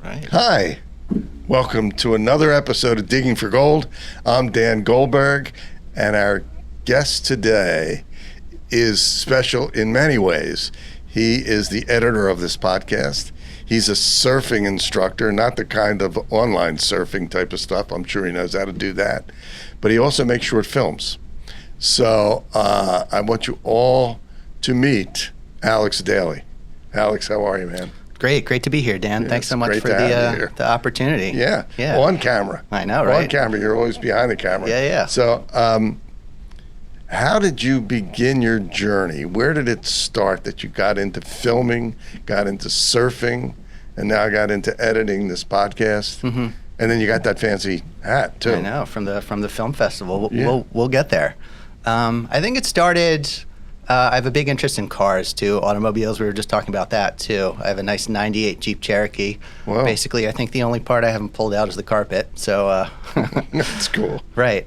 Right. Hi, welcome to another episode of Digging for Gold. I'm Dan Goldberg, and our guest today is special in many ways. He is the editor of this podcast. He's a surfing instructor, not the kind of online surfing type of stuff. I'm sure he knows how to do that. But he also makes short films. So I want you all to meet Alex Daly. Alex, how are you, man? Great to be here, Dan. Yeah, Thanks so much for the opportunity. Yeah, on camera. I know, right? On camera, you're always behind the camera. Yeah. So how did you begin your journey? Where did it start that you got into filming, got into surfing, and now got into editing this podcast? Mm-hmm. And then you got that fancy hat, too. I know, from the film festival. We'll get there. I think it started... I have a big interest in cars, too, automobiles. We were just talking about that, too. I have a nice 98 Jeep Cherokee. Whoa. Basically, I think the only part I haven't pulled out is the carpet. So That's cool. Right.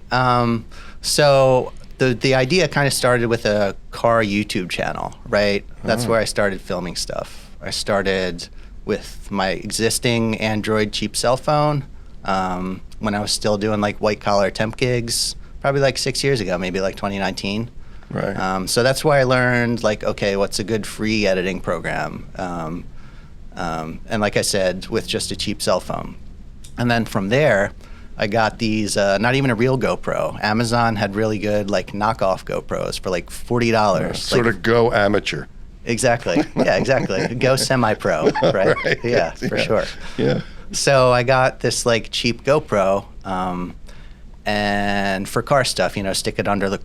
So the idea kind of started with a car YouTube channel, right? That's where I started filming stuff. I started with my existing Android cheap cell phone when I was still doing like white-collar temp gigs, probably like 6 years ago, maybe like 2019. Right. So that's where I learned, like, okay, what's a good free editing program? And like I said, with just a cheap cell phone. And then from there, I got these, not even a real GoPro. Amazon had really good, like, knockoff GoPros for like $40. Sort of go amateur. Exactly. Yeah, exactly. Go semi-pro, right? Right. Yeah, for sure. Yeah. So I got this, like, cheap GoPro. And for car stuff, stick it under the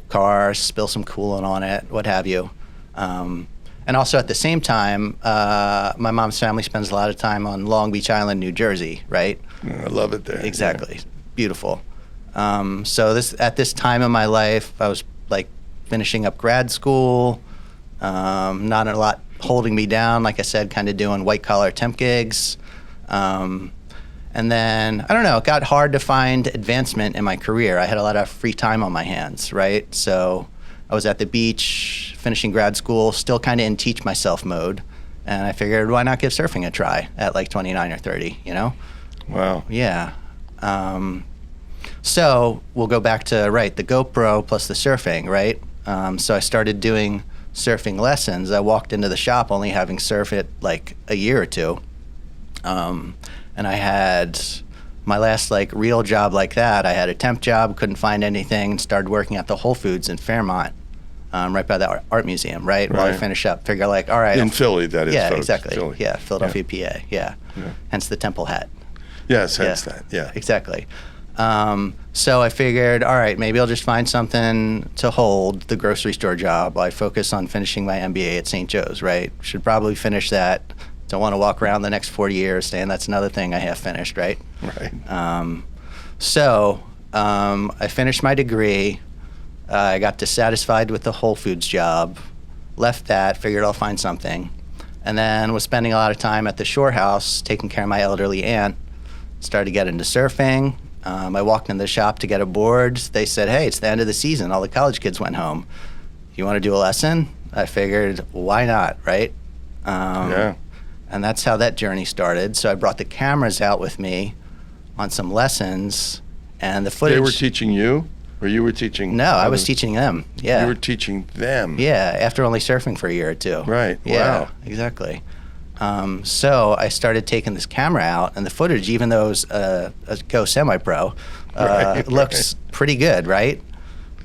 car, spill some coolant on it, what have you. And also at the same time, my mom's family spends a lot of time on Long Beach Island, New Jersey, right? I love it there. Exactly. Yeah. Beautiful. So at this time in my life, I was like finishing up grad school, not a lot holding me down, like I said, kind of doing white collar temp gigs. And then, I don't know, it got hard to find advancement in my career. I had a lot of free time on my hands, right? So I was at the beach, finishing grad school, still kind of in teach myself mode. And I figured, why not give surfing a try at like 29 or 30, Wow. Yeah. So we'll go back to, the GoPro plus the surfing, right? So I started doing surfing lessons. I walked into the shop only having surfed it like a year or two. And I had my last real job like that. I had a temp job, couldn't find anything, and started working at the Whole Foods in Fairmont, right by the art museum, right? While I finish up, figure all right. In Philly, that is. Yeah, folks. exactly. Philly. Yeah, Philadelphia, PA. Yeah. Hence the temple hat. Yes, hence that. Yeah. Exactly. So I figured, all right, maybe I'll just find something to hold the grocery store job. I focus on finishing my MBA at St. Joe's, right? Should probably finish that. Don't want to walk around the next 40 years saying that's another thing I have finished, right? Right. So I finished my degree. I got dissatisfied with the Whole Foods job, left that, figured I'll find something, and then was spending a lot of time at the shore house taking care of my elderly aunt. Started to get into surfing. I walked in the shop to get a board. They said, hey, it's the end of the season. All the college kids went home. You want to do a lesson? I figured, why not, right? Yeah. And that's how that journey started. So I brought the cameras out with me on some lessons, and the footage. They were teaching you, or you were teaching? No, I was teaching them. Yeah. You were teaching them. Yeah, after only surfing for a year or two. Right. Yeah, wow. Exactly. So I started taking this camera out, and the footage, even though it was a Go semi-pro, looks pretty good, right?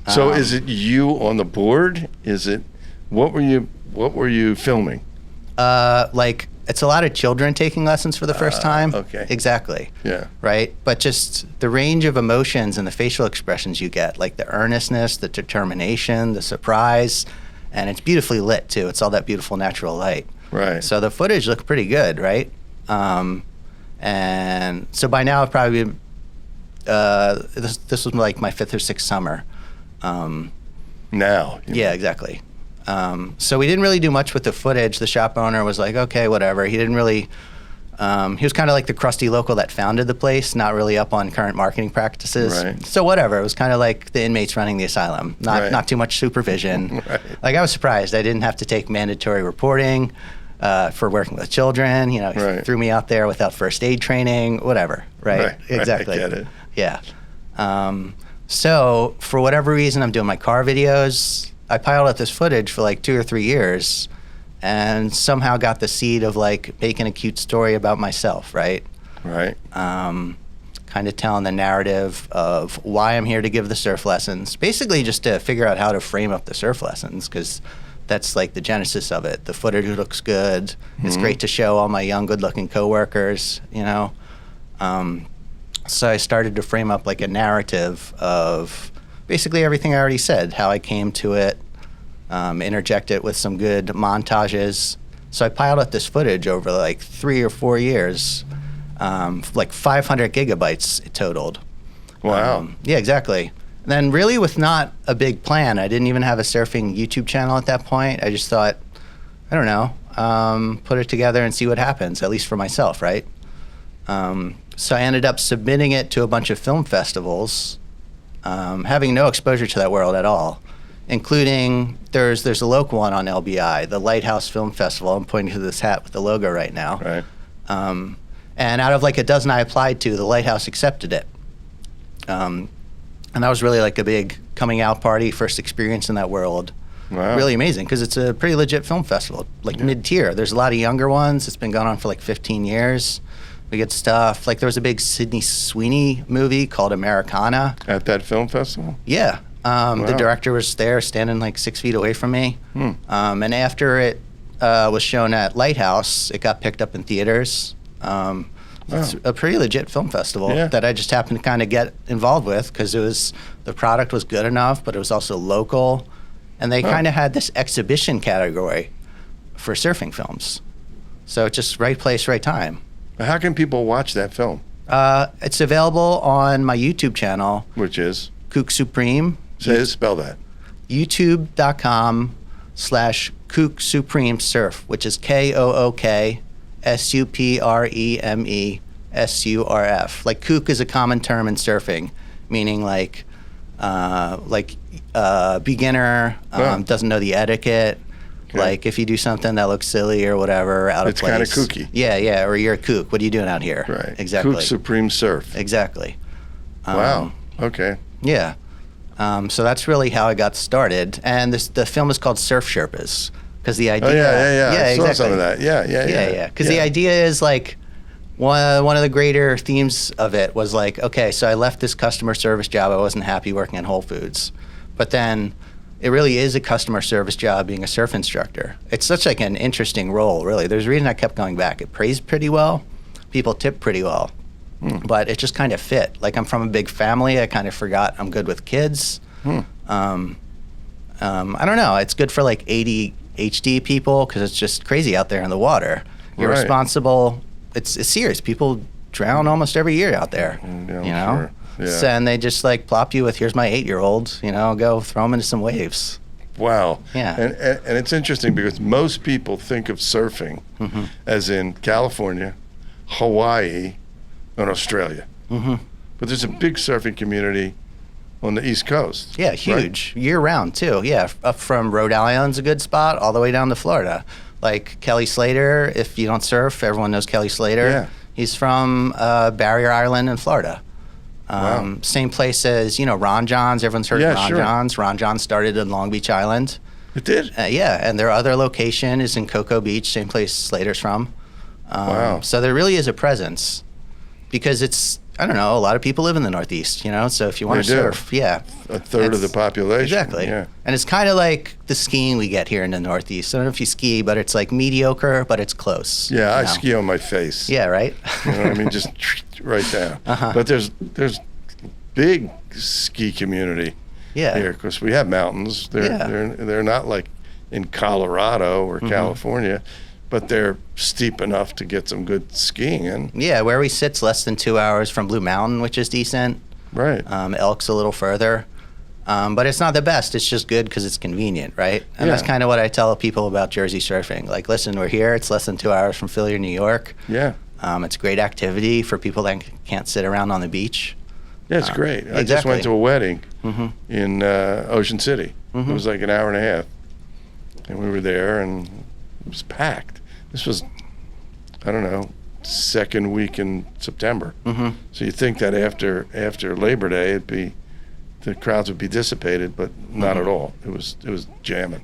So is it you on the board? Is it what were you filming? It's a lot of children taking lessons for the first time. Okay. Exactly. Yeah. Right? But just the range of emotions and the facial expressions you get, like the earnestness, the determination, the surprise, and it's beautifully lit too. It's all that beautiful natural light. Right. So the footage looked pretty good, right? And so by now I've probably been, this was like my 5th or 6th summer. Now. Yeah, exactly. So we didn't really do much with the footage. The shop owner was like, okay, whatever. He didn't really, he was kind of like the crusty local that founded the place, not really up on current marketing practices. Right. So whatever. It was kind of like the inmates running the asylum, not too much supervision. Right. Like I was surprised. I didn't have to take mandatory reporting. for working with children. You know, Right. threw me out there without first aid training, whatever. Right. Exactly. I get it. Yeah. So for whatever reason, I'm doing my car videos. I piled up this footage for like 2 or 3 years, and somehow got the seed of like making a cute story about myself. Right. Right. Kind of telling the narrative of why I'm here to give the surf lessons. Basically, just to figure out how to frame up the surf lessons, because that's like the genesis of it. The footage looks good. It's great to show all my young, good-looking coworkers. You know. So I started to frame up like a narrative of basically everything I already said, how I came to it, interject it with some good montages. So I piled up this footage over like 3 or 4 years, like 500 gigabytes it totaled. Wow. Yeah, exactly. And then really with not a big plan. I didn't even have a surfing YouTube channel at that point. I just thought, I don't know, put it together and see what happens, at least for myself, right? So I ended up submitting it to a bunch of film festivals, having no exposure to that world at all, including there's a local one on LBI, the Lighthouse Film Festival. I'm pointing to this hat with the logo right now. Right. And out of like a dozen I applied to, the Lighthouse accepted it. And that was really like a big coming out party, first experience in that world. Wow. Really amazing, because it's a pretty legit film festival, like mid-tier. There's a lot of younger ones. It's been going on for like 15 years. We get stuff like there was a big Sydney Sweeney movie called Americana. At that film festival? Yeah. The director was there standing like 6 feet away from me. And after it was shown at Lighthouse, it got picked up in theaters. It's a pretty legit film festival that I just happened to kind of get involved with because the product was good enough, but it was also local. And they kind of had this exhibition category for surfing films. So it's just right place, right time. How can people watch that film? It's available on my YouTube channel. Which is? Kook Supreme. Spell that. YouTube.com/Kook Supreme Surf, which is KOOKSUPREMESURF. Like kook is a common term in surfing, meaning like beginner, doesn't know the etiquette. Okay. Like if you do something that looks silly or whatever, out of place. It's kind of kooky. Yeah, or you're a kook. What are you doing out here? Right. Exactly. Kook Supreme Surf. Exactly. Wow. Okay. Yeah. So that's really how I got started. And the film is called Surf Sherpas, because the idea. Oh, yeah. I saw exactly. some of that. Yeah. Because the idea is like one of the greater themes of it was like, okay, so I left this customer service job. I wasn't happy working at Whole Foods, but then it really is a customer service job being a surf instructor. It's such like an interesting role, really. There's a reason I kept going back. It pays pretty well. People tip pretty well. But it just kind of fit. Like I'm from a big family. I kind of forgot I'm good with kids. I don't know. It's good for like ADHD people because it's just crazy out there in the water. You're responsible. It's serious. People drown almost every year out there. Yeah, you know? Sure. Yeah. So, and they just like plop you with, here's my 8-year-old, go throw him into some waves. Wow. Yeah. And it's interesting because most people think of surfing as in California, Hawaii, and Australia. But there's a big surfing community on the East Coast. Yeah, huge. Right? Year-round, too. Yeah, up from Rhode Island's a good spot all the way down to Florida. Like Kelly Slater, if you don't surf, everyone knows Kelly Slater. Yeah. He's from Barrier Island in Florida. Same place as, Ron John's. Everyone's heard of Ron John's. Ron John's started in Long Beach Island. It did? Yeah, and their other location is in Cocoa Beach, same place Slater's from. Wow. So there really is a presence because it's, I don't know, a lot of people live in the Northeast, so if you want to surf, a third of the population. Exactly. Yeah. And it's kind of like the skiing we get here in the Northeast. I don't know if you ski, but it's like mediocre, but it's close. Yeah, I ski on my face. Yeah, right? You know what I mean? Just right down. But there's big ski community here because we have mountains. They're not like in Colorado or California, but they're steep enough to get some good skiing in. Yeah, where we sit's less than 2 hours from Blue Mountain, which is decent. Right. Elk's a little further. But it's not the best. It's just good because it's convenient, right? And that's kind of what I tell people about Jersey surfing. Like, listen, we're here. It's less than 2 hours from Philly or New York. Yeah. It's a great activity for people that can't sit around on the beach. Yeah, it's great. I just went to a wedding in Ocean City. It was like an hour and a half. And we were there, and it was packed. this was, I don't know, second week in September. Mm-hmm. So you think that after Labor Day, the crowds would be dissipated, but not at all. It was jamming.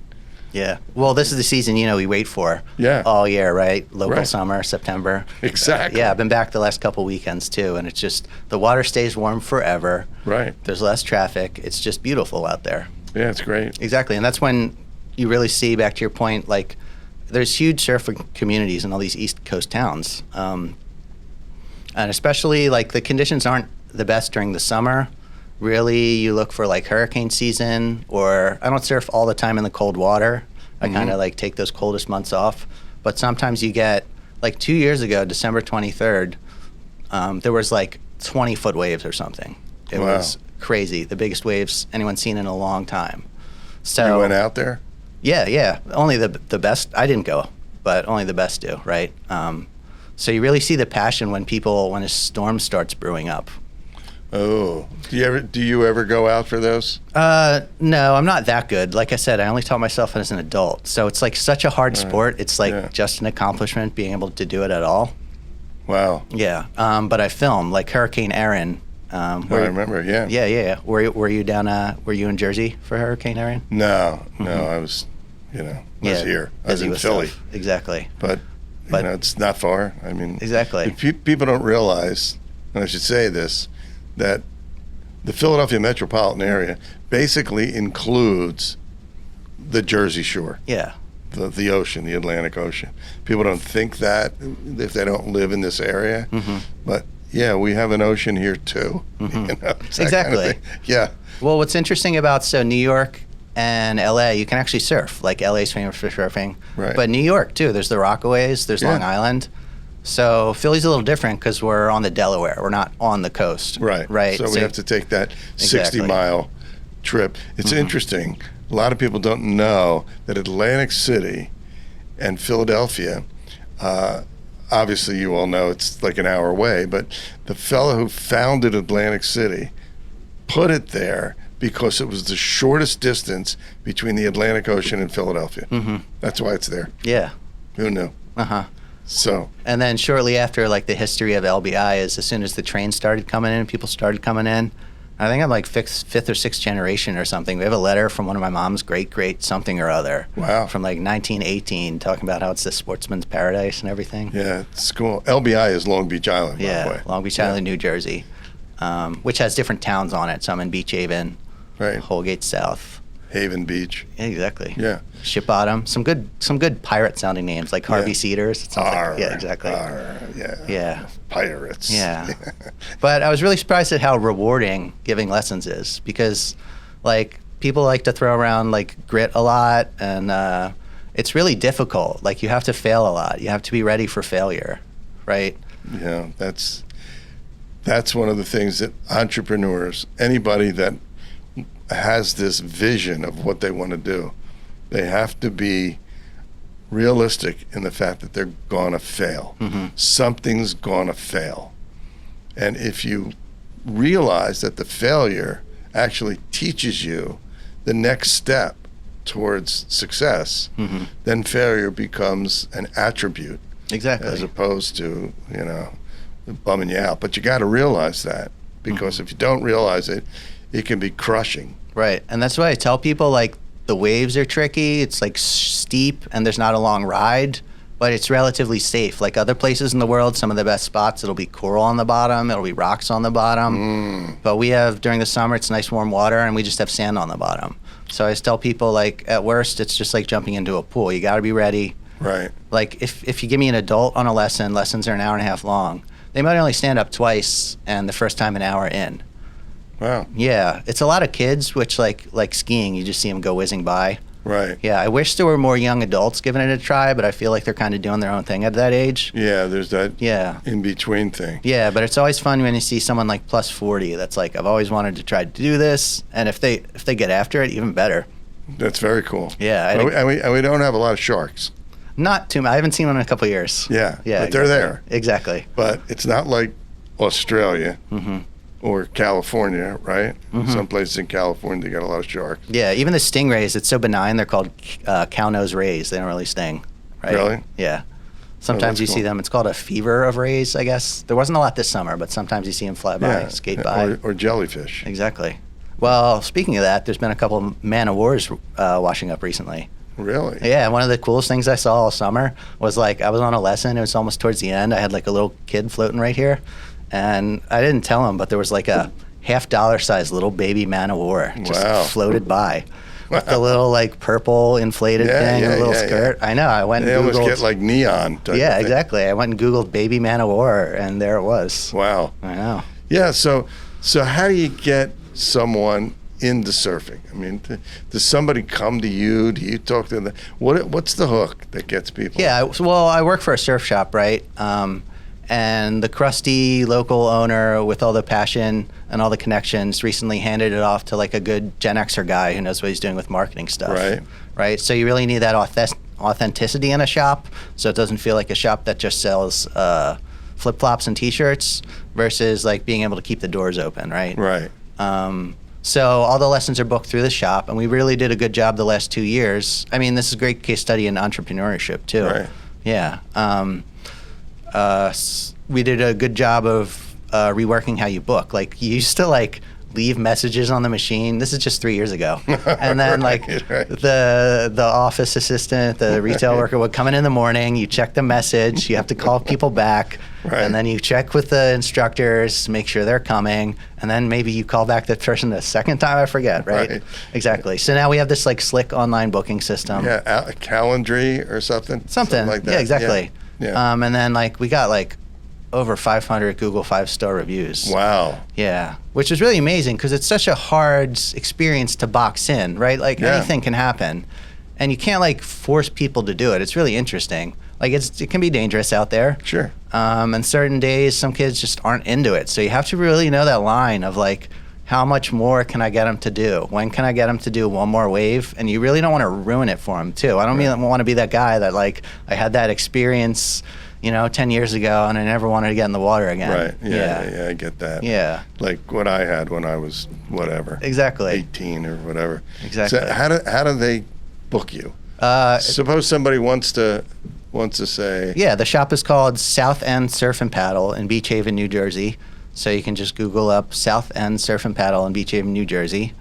Yeah. Well, this is the season, we wait for all year, right? Local summer, September. Exactly. Yeah, I've been back the last couple weekends too, and it's just, the water stays warm forever. Right. There's less traffic. It's just beautiful out there. Yeah, it's great. Exactly. And that's when you really see, back to your point, like, there's huge surfing communities in all these East Coast towns. And especially, like, the conditions aren't the best during the summer. Really, you look for like hurricane season, or I don't surf all the time in the cold water. I kind of like take those coldest months off. But sometimes you get, like 2 years ago, December 23rd, there was like 20-foot waves or something. It was crazy. The biggest waves anyone's seen in a long time. So you went out there? Yeah. Only the best. I didn't go, but only the best do, right? So you really see the passion when a storm starts brewing up. Oh, do you ever go out for those? No, I'm not that good. Like I said, I only taught myself as an adult. So it's like such a hard sport. It's like just an accomplishment being able to do it at all. Wow. Yeah. But I film like Hurricane Erin. I remember. Yeah. Yeah. Were you down? Were you in Jersey for Hurricane Erin? No. I was, I was here. I was in Philly. Stuff. Exactly. But it's not far. I mean, exactly. People don't realize, and I should say this, that the Philadelphia metropolitan area basically includes the Jersey Shore. Yeah. The ocean, the Atlantic Ocean. People don't think that if they don't live in this area. Mm-hmm. But yeah, we have an ocean here too. Mm-hmm. Exactly. Kind of yeah. Well, what's interesting about New York and LA, you can actually surf. Like LA's famous for surfing. Right. But New York too, there's the Rockaways, there's Long Island. So Philly's a little different because we're on the Delaware. We're not on the coast. Right. So we have to take that 60-mile trip. It's interesting. A lot of people don't know that Atlantic City and Philadelphia, obviously you all know it's like an hour away, but the fellow who founded Atlantic City put it there because it was the shortest distance between the Atlantic Ocean and Philadelphia. Mm-hmm. That's why it's there. Yeah. Who knew? Uh-huh. So. And then shortly after, like, the history of LBI is as soon as the trains started coming in, people started coming in. I think I'm like fifth or sixth generation or something. We have a letter from one of my mom's great something or other. Wow. From like 1918 talking about how it's the sportsman's paradise and everything. Yeah, it's cool. LBI is Long Beach Island, by the way. Long Beach Island, New Jersey, which has different towns on it. Some in Beach Haven, Holgate South. Haven Beach. Yeah, exactly. Yeah. Ship Bottom. Some good pirate sounding names like Harvey Cedars. It sounds like, yeah, exactly. Yeah. Pirates. Yeah. But I was really surprised at how rewarding giving lessons is because like people like to throw around like grit a lot and it's really difficult. Like you have to fail a lot. You have to be ready for failure, right? Yeah, that's one of the things that entrepreneurs, anybody that has this vision of what they want to do, they have to be realistic in the fact that they're gonna fail. Mm-hmm. Something's gonna fail. And if you realize that the failure actually teaches you the next step towards success, then failure becomes an attribute. Exactly. As opposed to, bumming you out. But you got to realize that because if you don't realize it, it can be crushing. Right. And that's why I tell people, like, the waves are tricky. It's like steep and there's not a long ride, but it's relatively safe. Like other places in the world, some of the best spots, it'll be coral on the bottom, it'll be rocks on the bottom. But we have, during the summer, it's nice warm water and we just have sand on the bottom. So I just tell people, like, at worst, it's just like jumping into a pool. You got to be ready. Right. Like if you give me an adult on a lessons are an hour and a half long, they might only stand up twice and the first time an hour in. Wow. Yeah, it's a lot of kids, which like skiing, you just see them go whizzing by. Right. Yeah, I wish there were more young adults giving it a try, but I feel like they're kind of doing their own thing at that age. Yeah, there's that in-between thing. Yeah, but it's always fun when you see someone like plus 40 that's like, I've always wanted to try to do this, and if they get after it, even better. That's very cool. Yeah. And we don't have a lot of sharks. Not too much. I haven't seen one in a couple of years. Yeah, but exactly. They're there. Exactly. But it's not like Australia. Or California, right? Some places in California, they got a lot of sharks. Yeah, even the stingrays, it's so benign, they're called cow nose rays. They don't really sting, right? Really? Yeah. Sometimes you see them. It's called a fever of rays, I guess. There wasn't a lot this summer, but sometimes you see them fly by, skate by. Or jellyfish. Exactly. Well, speaking of that, there's been a couple of man of wars washing up recently. Really? Yeah, one of the coolest things I saw all summer was like I was on a lesson. It was almost towards the end. I had like a little kid floating right here, and I didn't tell him, but there was like a $50 size little baby man of war just floated by. With the little like purple inflated thing and a little skirt. Yeah. I know. I went and Googled. They almost get like neon. Yeah, exactly. I went and Googled baby man of war, and there it was. Wow. I know. Yeah. So how do you get someone into surfing? I mean, does somebody come to you? Do you talk to them? What's the hook that gets people? Yeah. Well, I work for a surf shop, right? And the crusty local owner with all the passion and all the connections recently handed it off to like a good Gen Xer guy who knows what he's doing with marketing stuff. Right. So you really need that authenticity in a shop, so it doesn't feel like a shop that just sells flip-flops and T-shirts versus like being able to keep the doors open. Right. So all the lessons are booked through the shop, and we really did a good job the last 2 years. I mean, this is a great case study in entrepreneurship too. Right. Yeah. We did a good job of reworking how you book. Like you used to like leave messages on the machine. This is just 3 years ago. And then the office assistant, the retail worker would come in the morning, you check the message, you have to call people back, and then you check with the instructors, make sure they're coming, and then maybe you call back the person the second time, I forget, right? Exactly. So now we have this like slick online booking system. Yeah, a Calendly or something? Something like that. Yeah, exactly. Yeah. And then like we got like over 500 Google 5-star reviews. Wow. Yeah, which is really amazing because it's such a hard experience to box in, right? Like anything can happen, and you can't like force people to do it. It's really interesting. Like it can be dangerous out there. Sure. And certain days, some kids just aren't into it. So you have to really know that line of like, how much more can I get them to do? When can I get them to do one more wave? And you really don't want to ruin it for them too. I don't want to be that guy that like I had that experience, 10 years ago, and I never wanted to get in the water again. Right. Yeah, I get that. Yeah. Like what I had when I was whatever. Exactly. 18 or whatever. Exactly. So how do they book you? Suppose somebody wants to say. Yeah, the shop is called South End Surf and Paddle in Beach Haven, New Jersey. So you can just Google up South End Surf and Paddle in Beach Haven, New Jersey.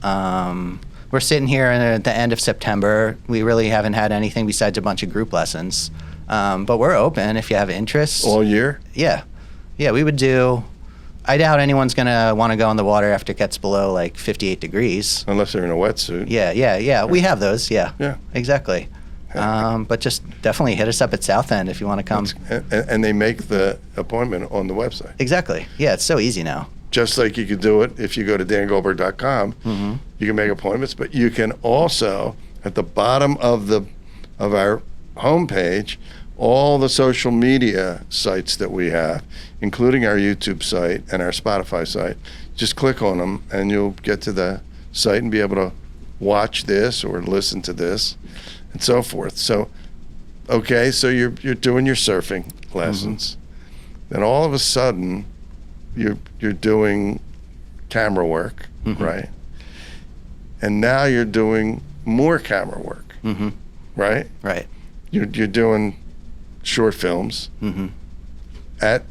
We're sitting here at the end of September. We really haven't had anything besides a bunch of group lessons. But we're open if you have interest. All year? Yeah. Yeah, we would do. I doubt anyone's going to want to go in the water after it gets below like 58 degrees. Unless they're in a wetsuit. Yeah. We have those, yeah. Yeah. Exactly. But just definitely hit us up at South End if you want to come. And they make the appointment on the website. Exactly. Yeah, it's so easy now. Just like you could do it if you go to dangoldberg.com, you can make appointments, but you can also, at the bottom of our homepage, all the social media sites that we have, including our YouTube site and our Spotify site, just click on them and you'll get to the site and be able to watch this or listen to this and so forth. So, okay, so you're doing your surfing lessons. Then all of a sudden, you're doing camera work, right? And now you're doing more camera work, right? Right. You're doing short films at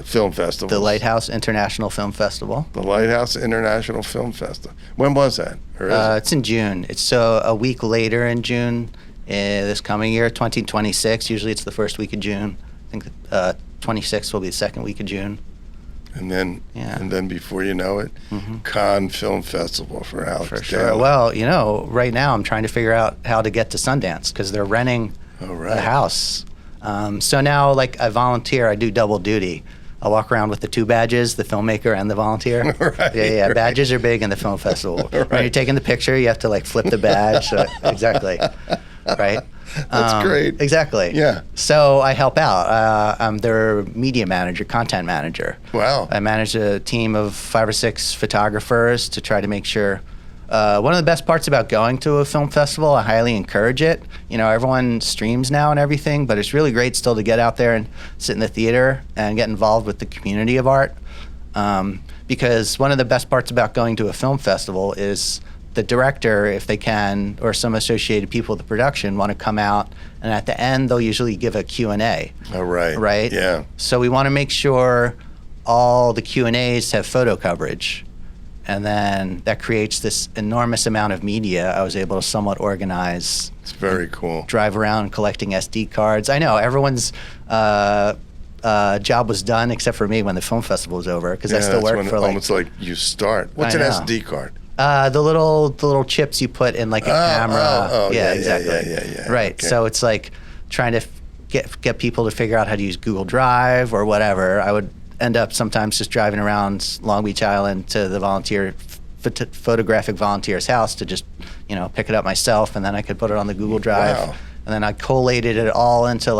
film festivals. The Lighthouse International Film Festival. The Lighthouse International Film Festival. When was that? Or is it? It's in June. It's a week later in June this coming year, 2026. Usually it's the first week of June. I think 26th will be the second week of June. And then before you know it, Cannes Film Festival for Alex Daly. For sure. Well, right now I'm trying to figure out how to get to Sundance because they're renting a house. So now, like, I volunteer. I do double duty. I walk around with the two badges, the filmmaker and the volunteer. Right. Badges are big in the film festival. When you're taking the picture, you have to, like, flip the badge. Exactly. Right? That's great. Exactly. Yeah. So I help out. I'm their media manager, content manager. Wow. I manage a team of 5 or 6 photographers to try to make sure. One of the best parts about going to a film festival, I highly encourage it. Everyone streams now and everything, but it's really great still to get out there and sit in the theater and get involved with the community of art. Because one of the best parts about going to a film festival is the director, if they can, or some associated people with the production want to come out, and at the end they'll usually give a Q&A. Oh, right. Right? Yeah. So we want to make sure all the Q&As have photo coverage. And then that creates this enormous amount of media I was able to somewhat organize. It's very cool. Drive around collecting SD cards. I know everyone's job was done except for me when the film festival was over, because I still work for almost like you start. What's an SD card? The little chips you put in like a camera. Yeah, exactly. Yeah. Right. Okay. So it's like trying to get people to figure out how to use Google Drive or whatever. I would end up sometimes just driving around Long Beach Island to the photographic volunteer's house to just, pick it up myself, and then I could put it on the Google Drive. Wow. And then I collated it all into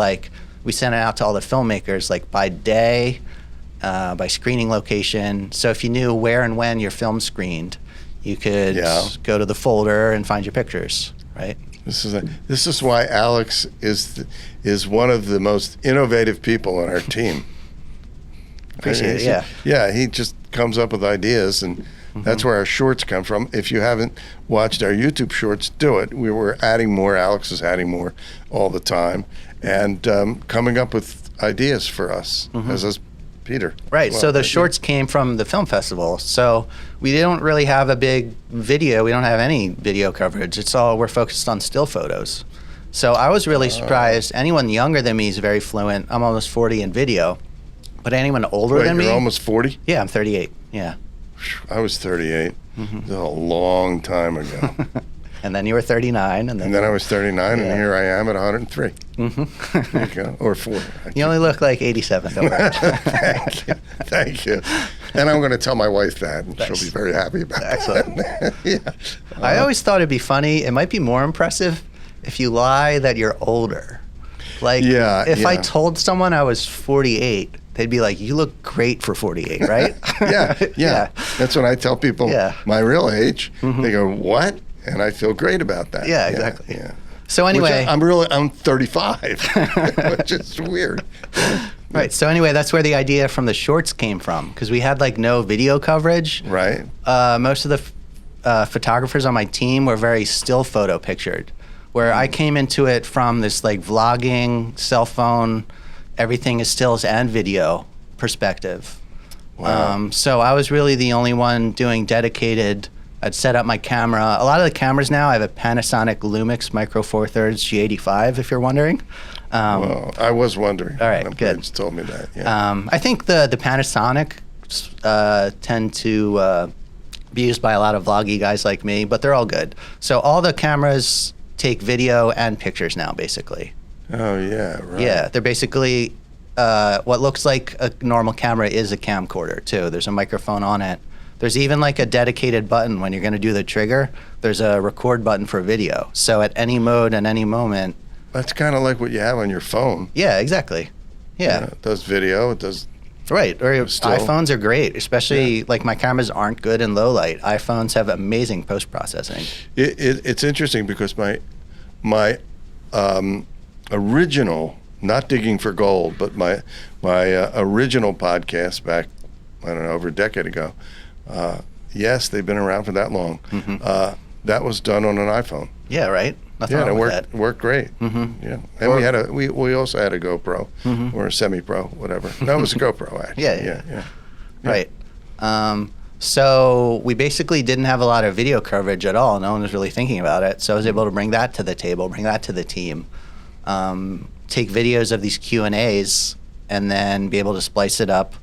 we sent it out to all the filmmakers by day, by screening location. So if you knew where and when your film screened, you could go to the folder and find your pictures, right? This is why Alex is one of the most innovative people on our team. Appreciate it, yeah. Yeah, he just comes up with ideas, and that's where our shorts come from. If you haven't watched our YouTube shorts, do it. We were adding more. Alex is adding more all the time, and coming up with ideas for us, as is Peter. Right, well, so the shorts came from the film festival. So we don't really have a big video. We don't have any video coverage. We're focused on still photos. So I was really surprised. Anyone younger than me is very fluent. I'm almost 40 in video. But anyone older than me? You're almost 40? Yeah, I'm 38. Yeah. I was 38. That was a long time ago. And then you were 39. And then I was 39, and here I am at 103. There you go. Or 4. You only look like 87. Don't worry. Thank you. And I'm going to tell my wife that, and she'll be very happy about that. Yeah. I always thought it'd be funny. It might be more impressive if you lie that you're older. If I told someone I was 48, they'd be like, "You look great for 48, right?" Yeah. That's when I tell people my real age. They go, "What?" And I feel great about that. Yeah, exactly. Yeah. So anyway, I'm 35, which is weird. Right. So anyway, that's where the idea from the shorts came from, because we had no video coverage. Right. Most of the photographers on my team were very still photo pictured, where I came into it from this vlogging, cell phone, everything is stills and video perspective. Wow. So I was really the only one doing dedicated. I'd set up my camera. A lot of the cameras now, I have a Panasonic Lumix Micro Four Thirds G85, if you're wondering. Well, I was wondering. All right, good. good. Told me that. Yeah. I think the Panasonic tend to be used by a lot of vloggy guys like me, but they're all good. So all the cameras take video and pictures now, basically. Oh, yeah, right. Yeah, they're basically what looks like a normal camera is a camcorder, too. There's a microphone on it. There's even a dedicated button when you're going to do the trigger. There's a record button for video. So at any mode and any moment. That's kind of like what you have on your phone. Yeah, exactly. Yeah. It does video. It does. Right. Or iPhones are great, especially my cameras aren't good in low light. iPhones have amazing post-processing. It's interesting because my original, not Digging for Gold, but my original podcast back, I don't know, over a decade ago. Yes, they've been around for that long. That was done on an iPhone. Yeah, right. Nothing wrong with that. It worked great. Yeah, and we also had a GoPro or a semi-pro, whatever. No, it was a GoPro actually. Yeah. Right. So we basically didn't have a lot of video coverage at all. No one was really thinking about it. So I was able to bring that to the table, bring that to the team, take videos of these Q&As, and then be able to splice it up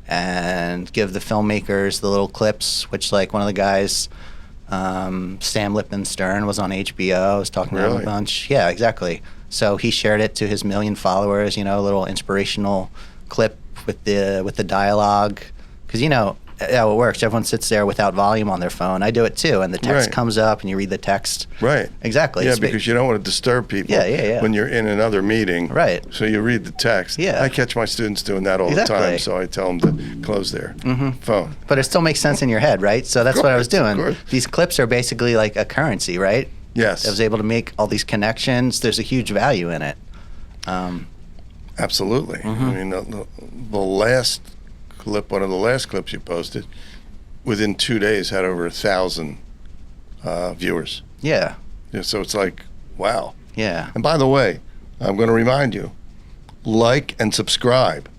and give the filmmakers the little clips, which one of the guys, Sam Lipman-Stern, was on HBO. I was talking to him a bunch. Yeah, exactly. So he shared it to his 1 million followers, a little inspirational clip with the dialogue. Because, how it works. Everyone sits there without volume on their phone. I do it too, and the text comes up, and you read the text. Right. Exactly. Yeah, because you don't want to disturb people when you're in another meeting. Right. So you read the text. Yeah. I catch my students doing that all the time, so I tell them to close their phone. But it still makes sense in your head, right? So that's what I was doing. Of course. These clips are basically like a currency, right? Yes. I was able to make all these connections. There's a huge value in it. Absolutely. I mean, the last clip, one of the last clips you posted, within 2 days had over 1,000 viewers. Yeah. Yeah, so it's like, wow. Yeah. And by the way, I'm going to remind you, like and subscribe,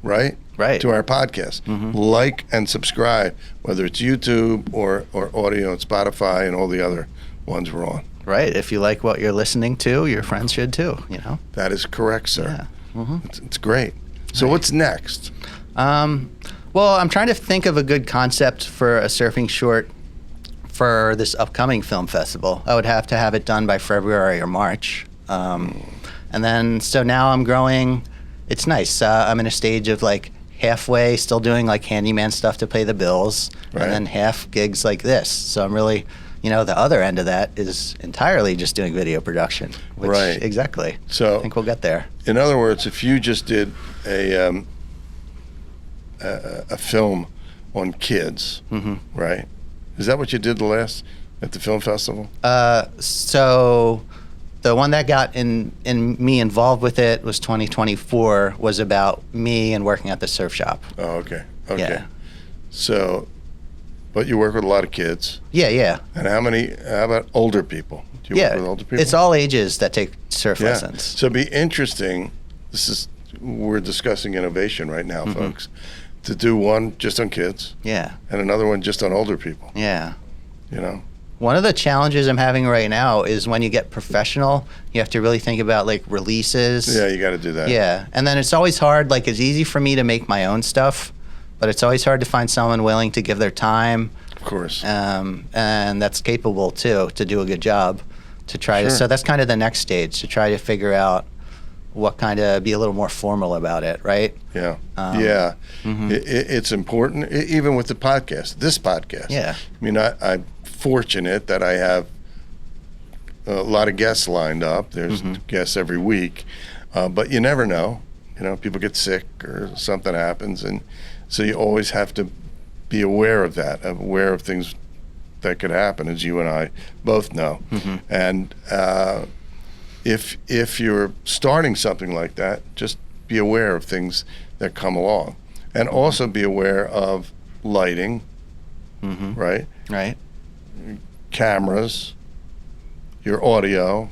right? Right. To our podcast. Like and subscribe, whether it's YouTube or audio and Spotify and all the other ones we're on. Right. If you like what you're listening to, your friends should too, you know? That is correct, sir. Yeah. It's great. So what's next? Well, I'm trying to think of a good concept for a surfing short for this upcoming film festival. I would have to have it done by February or March. And then, so now I'm growing. It's nice. I'm in a stage of like halfway still doing like handyman stuff to pay the bills, Right. and then half gigs like this. So I'm really, you know, the other end of that is entirely just doing video production. Which, Right. Exactly. So I think we'll get there. in other words, if you just did a film on kids, right? Is that what you did at the film festival? So the one that got in me involved with it was 2024, was about me and working at the surf shop. Oh, okay. Yeah. So, but you work with a lot of kids. Yeah. And how about older people? Do you work with older people? It's all ages that take surf lessons. So it'd be interesting. We're discussing innovation right now, folks. To do one just on kids. Yeah. And another one just on older people. Yeah. You know. One of the challenges I'm having right now is when you get professional, you have to really think about like releases. Yeah, you got to do that. Yeah. And then it's always hard. Like, it's easy for me to make my own stuff, but it's always hard to find someone willing to give their time. Of course. And that's capable too, to do a good job, to try to. So that's kind of the next stage, to try to figure out what kind of, be a little more formal about it, right? Yeah. Yeah. It's important, even with the podcast, this podcast. Yeah. I mean, I'm fortunate that I have a lot of guests lined up. There's guests every week, but you never know. You know, people get sick or something happens, and so you always have to be aware of that, aware of things that could happen, as you and I both know. And if you're starting something like that, just be aware of things that come along, and also be aware of lighting, right? Right. Cameras, your audio,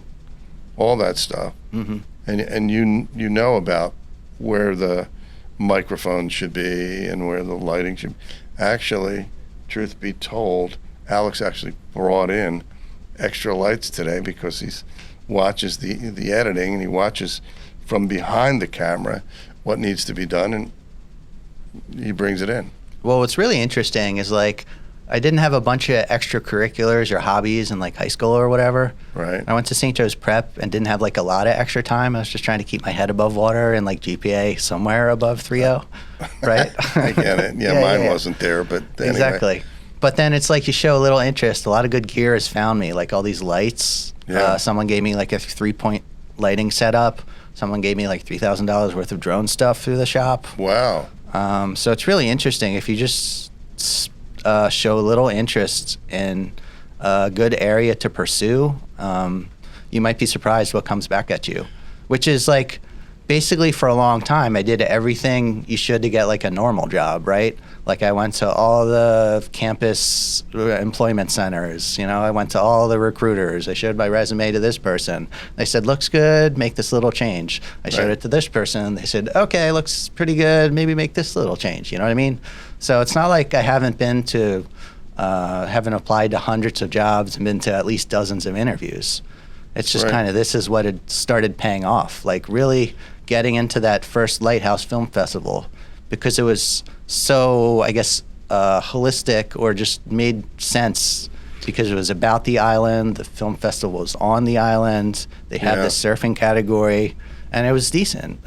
all that stuff, and you know about where the microphone should be and where the lighting should be. Actually, truth be told, Alex actually brought in extra lights today because he watches the editing, and he watches from behind the camera what needs to be done, and he brings it in. Well, what's really interesting is, like, I didn't have a bunch of extracurriculars or hobbies in like high school or whatever. Right. I went to St. Joe's Prep and didn't have like a lot of extra time. I was just trying to keep my head above water and like GPA somewhere above 3.0, right? I get it. Yeah, mine wasn't there, but anyway. Exactly. But then it's like you show a little interest. A lot of good gear has found me, like all these lights. Yeah. Someone gave me like a 3-point lighting setup. Someone gave me like $3,000 worth of drone stuff through the shop. Wow. So it's really interesting if you just show a little interest in a good area to pursue. You might be surprised what comes back at you, which is like basically for a long time I did everything you should to get like a normal job, right? Like I went to all the campus employment centers, you know, I went to all the recruiters. I showed my resume to this person. They said, looks good, make this little change. I showed it to this person. They said, okay, looks pretty good, maybe make this little change. You know what I mean? So it's not like I haven't been to, haven't applied to hundreds of jobs and been to at least dozens of interviews. It's just kind of, this is what had started paying off, like really getting into that first Lighthouse Film Festival, because it was so, I guess, holistic, or just made sense because it was about the island. The film festival was on the island. They had the surfing category, and it was decent.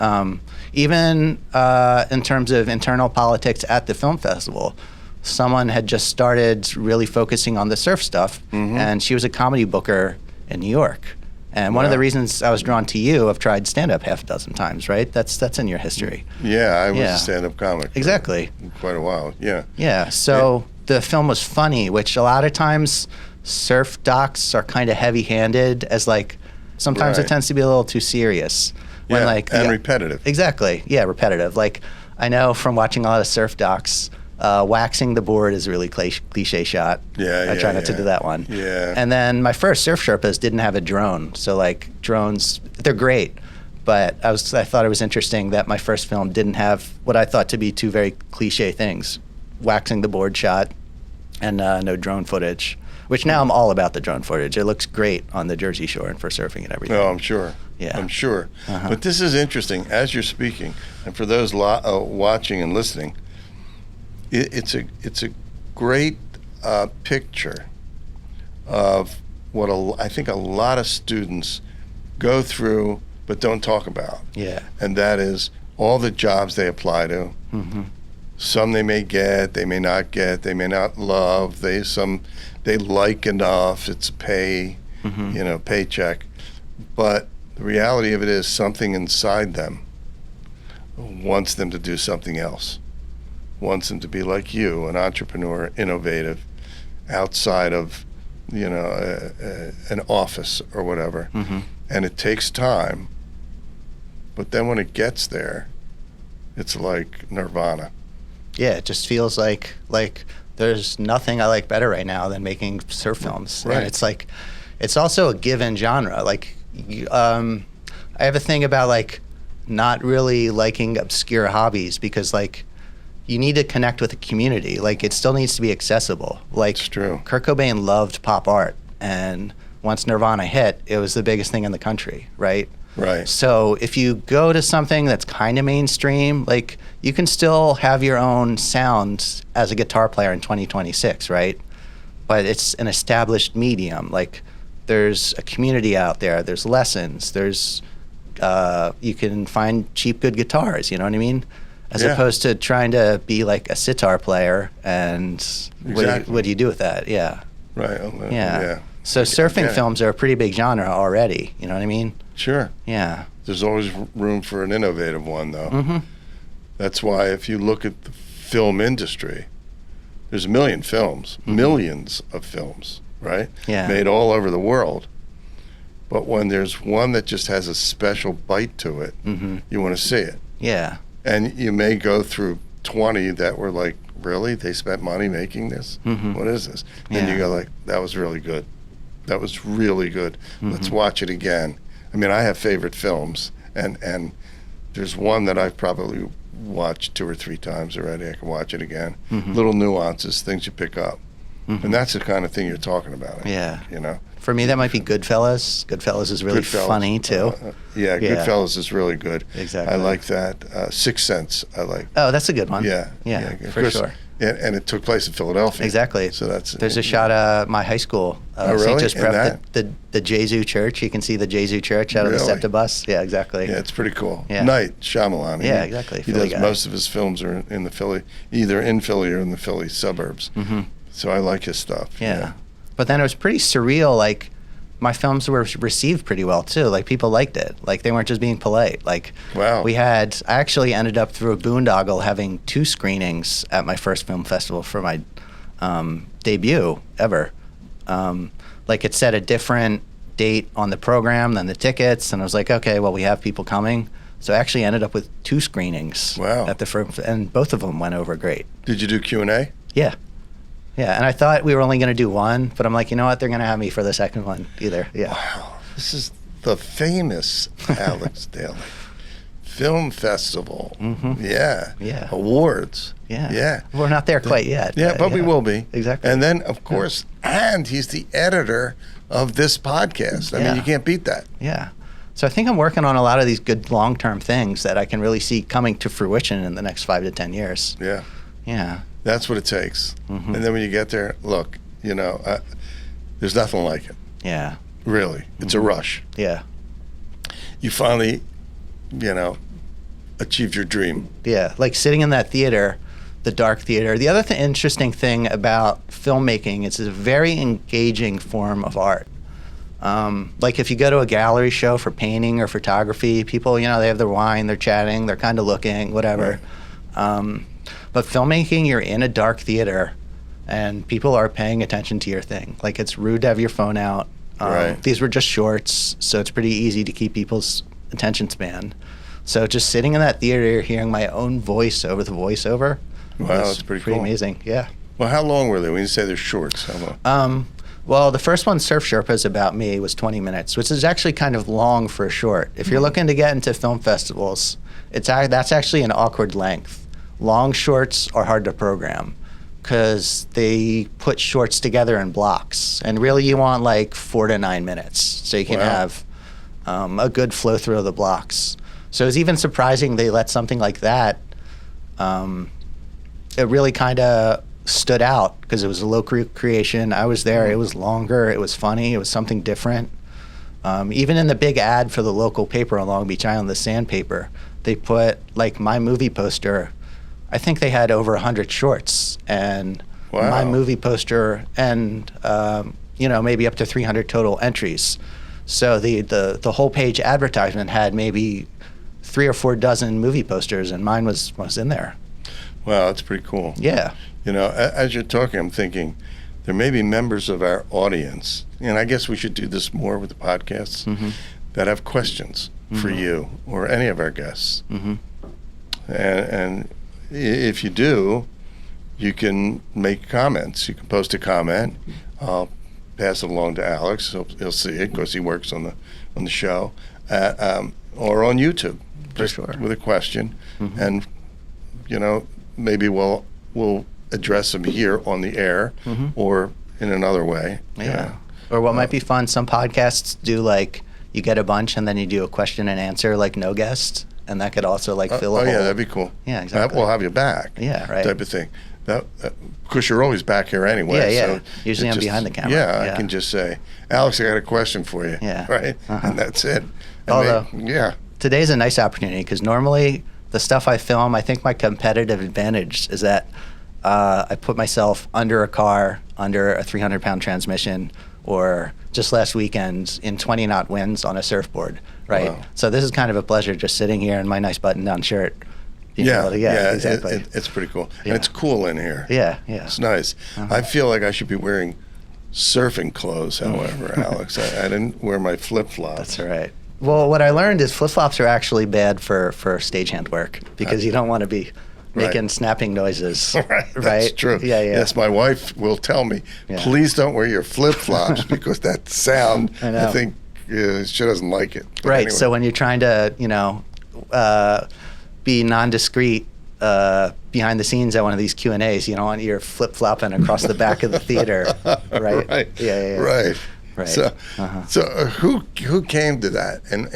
Even in terms of internal politics at the film festival, someone had just started really focusing on the surf stuff, and she was a comedy booker in New York. And one of the reasons I was drawn to you, I've tried stand-up half a dozen times, right? That's in your history. Yeah, I was a stand-up comic. Exactly. For quite a while, yeah. Yeah, so the film was funny, which a lot of times surf docs are kind of heavy-handed, as like, sometimes it tends to be a little too serious. When, like, and repetitive. Exactly, yeah, repetitive. Like, I know from watching a lot of surf docs, Waxing the board is a really cliche shot. I try not to do that one. Yeah. And then my first surf Sherpas didn't have a drone, so like drones, they're great, but I thought it was interesting that my first film didn't have what I thought to be two very cliche things: waxing the board shot and no drone footage. Which now I'm all about the drone footage. It looks great on the Jersey Shore and for surfing and everything. Oh, I'm sure. Yeah. I'm sure. Uh-huh. But this is interesting as you're speaking, and for those watching and listening, it's a great picture of what I think a lot of students go through but don't talk about. Yeah. And that is all the jobs they apply to. Mm-hmm. Some they may get, they may not get, they may not love. They like enough. It's pay, paycheck. But the reality of it is something inside them wants them to do something else. Wants them to be like you, an entrepreneur, innovative, outside of, an office or whatever. Mm-hmm. And it takes time. But then when it gets there, it's like nirvana. Yeah, it just feels like there's nothing I like better right now than making surf films. Right. And it's like, it's also a given genre. Like, I have a thing about like not really liking obscure hobbies because like you need to connect with the community. Like it still needs to be accessible. Like It's true. Kurt Cobain loved pop art, and once Nirvana hit, it was the biggest thing in the country, right? Right. So if you go to something that's kind of mainstream, like you can still have your own sound as a guitar player in 2026, right? But it's an established medium. Like there's a community out there. There's lessons. There's you can find cheap, good guitars. You know what I mean? As opposed to trying to be like a sitar player and what do you do with that? Yeah. Right. Yeah. So surfing films are a pretty big genre already. You know what I mean? Sure. Yeah. There's always room for an innovative one, though. Mm-hmm. That's why if you look at the film industry, there's a million films, millions of films, right? Yeah. Made all over the world. But when there's one that just has a special bite to it, you want to see it. Yeah. And you may go through 20 that were like, really? They spent money making this? What is this? And you go like, that was really good. That was really good. Let's watch it again. I mean, I have favorite films, and there's one that I've probably watched 2 or 3 times already. I can watch it again. Little nuances, things you pick up. And that's the kind of thing you're talking about. Yeah. You know? For me, that might be Goodfellas. Goodfellas is really funny, too. Yeah, Goodfellas is really good. Exactly. I like that. Sixth Sense, I like. Oh, that's a good one. Yeah. For sure. And it took place in Philadelphia. Exactly. So there's a shot of my high school. Really? St. Just In Prep, that? the Jesu Church. You can see the Jesu Church out of the Really? SEPTA bus. Yeah, exactly. Yeah, it's pretty cool. Yeah. Night Shyamalan. Yeah, exactly. He Philly does guy. most of his films are in the Philly, either in Philly or in the Philly suburbs. So I like his stuff. Yeah. But then it was pretty surreal. Like, my films were received pretty well, too. Like, people liked it. Like, they weren't just being polite. Like, Wow. I actually ended up through a boondoggle having 2 screenings at my first film festival for my debut ever. Like, it set a different date on the program than the tickets, and I was like, okay, well, we have people coming. So I actually ended up with 2 screenings. Wow. At the first, and both of them went over great. Did you do Q&A? Yeah. Yeah, and I thought we were only going to do one, but I'm like, you know what? They're going to have me for the second one either. Yeah. Wow. This is the famous Alex Daly Film Festival. Yeah. Yeah. Awards. Yeah. Yeah. We're not there quite yet. Yeah, but we will be. Exactly. And then, of course, and he's the editor of this podcast. I mean, you can't beat that. Yeah. So I think I'm working on a lot of these good long-term things that I can really see coming to fruition in the next 5 to 10 years. Yeah. Yeah. That's what it takes. And then when you get there, look, there's nothing like it. Yeah. Really. It's a rush. Yeah. You finally, achieved your dream. Yeah. Like sitting in that theater, the dark theater. The other interesting thing about filmmaking is it's a very engaging form of art. Like if you go to a gallery show for painting or photography, people, they have their wine, they're chatting, they're kind of looking, whatever. Right. But filmmaking, you're in a dark theater and people are paying attention to your thing. Like it's rude to have your phone out. Right. These were just shorts, so it's pretty easy to keep people's attention span. So just sitting in that theater, hearing my own voice over the voiceover. Wow, was that's pretty cool. amazing. Yeah. Well, how long were they? When you say they're shorts, how long? Well, the first one, Surf Sherpas About Me, was 20 minutes, which is actually kind of long for a short. If you're looking to get into film festivals, that's actually an awkward length. Long shorts are hard to program because they put shorts together in blocks. And really you want like 4 to 9 minutes so you can have a good flow through of the blocks. So it's even surprising they let something like that, it really kind of stood out because it was a local creation. I was there. It was longer. It was funny. It was something different. Even in the big ad for the local paper on Long Beach Island, the Sandpaper, they put like my movie poster. I think they had over 100 shorts and my movie poster and maybe up to 300 total entries. So the whole page advertisement had maybe 3 or 4 dozen movie posters, and mine was in there. Wow, that's pretty cool. Yeah. As you're talking, I'm thinking there may be members of our audience, and I guess we should do this more with the podcasts, that have questions for you or any of our guests. And if you do, you can make comments. You can post a comment. I'll pass it along to Alex. He'll see it because he works on the show, or on YouTube, just with a question, and maybe we'll address them here on the air or in another way. Yeah. Or what might be fun, some podcasts do like you get a bunch and then you do a question and answer like no guest, and that could also like fill a hole. Yeah, that'd be cool. Yeah, exactly. We'll have you back. Yeah, right. Type of thing. Because you're always back here anyway. Yeah. So usually I'm behind the camera. Yeah, I can just say, Alex, I got a question for you. Yeah. Right? And that's it. Although, today's a nice opportunity because normally the stuff I film, I think my competitive advantage is that I put myself under a car, under a 300-pound transmission, or just last weekend in 20-knot winds on a surfboard, right? Wow. So this is kind of a pleasure just sitting here in my nice button-down shirt. Exactly. It's pretty cool. And it's cool in here. Yeah. It's nice. I feel like I should be wearing surfing clothes, however, Alex. I didn't wear my flip-flops. That's all right. Well, what I learned is flip-flops are actually bad for stagehand work because you don't want to be making snapping noises. Right, that's true. Yeah. Yes, my wife will tell me, please don't wear your flip-flops because that sound, I think, she doesn't like it. But right, anyway. So when you're trying to, be non-discreet behind the scenes at one of these Q&As, you don't want your flip-flopping across the back of the theater, right? Right. Yeah. Right. So who came to that, and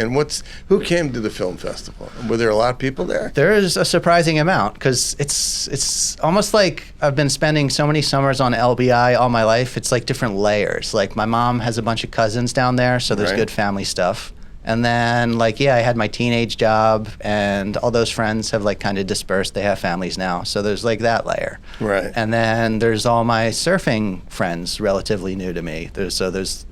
who came to the film festival? Were there a lot of people there? There is a surprising amount because it's almost like I've been spending so many summers on LBI all my life. It's like different layers. Like my mom has a bunch of cousins down there, so there's good family stuff. And then I had my teenage job, and all those friends have kind of dispersed. They have families now, so there's that layer. Right. And then there's all my surfing friends, relatively new to me. There's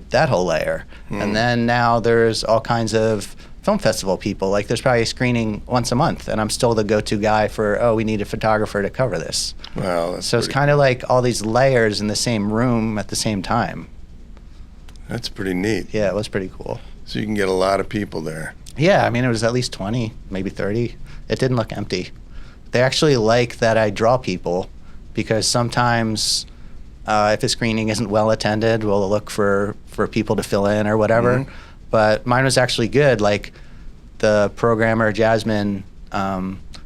that whole layer. And then now there's all kinds of film festival people. There's probably a screening once a month, and I'm still the go-to guy for, we need a photographer to cover this. Wow. So it's kind of like all these layers in the same room at the same time. That's pretty neat. Yeah, it was pretty cool. So you can get a lot of people there. Yeah, I mean, it was at least 20, maybe 30. It didn't look empty. They actually like that I draw people because sometimes if a screening isn't well attended, we'll look for people to fill in or whatever. But mine was actually good. The programmer, Jasmine,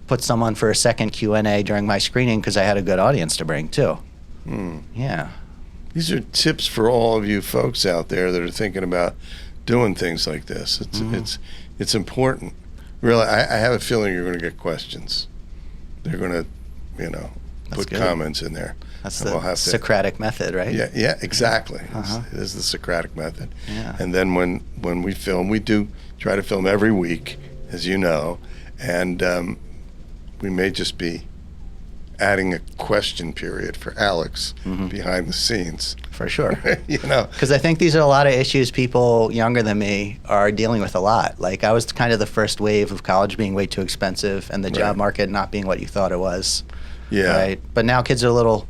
put someone for a second Q&A during my screening because I had a good audience to bring, too. Yeah. These are tips for all of you folks out there that are thinking about doing things like this. It's important. Really, I have a feeling you're going to get questions. They're going to, put comments in there. That's the Socratic method, right? Yeah, exactly. It is the Socratic method. Yeah. And then when we film, we do try to film every week, as you know, and we may just be adding a question period for Alex behind the scenes. For sure. You know, because I think these are a lot of issues people younger than me are dealing with a lot. Like, I was kind of the first wave of college being way too expensive and the job market not being what you thought it was. Yeah. Right. But now kids are a little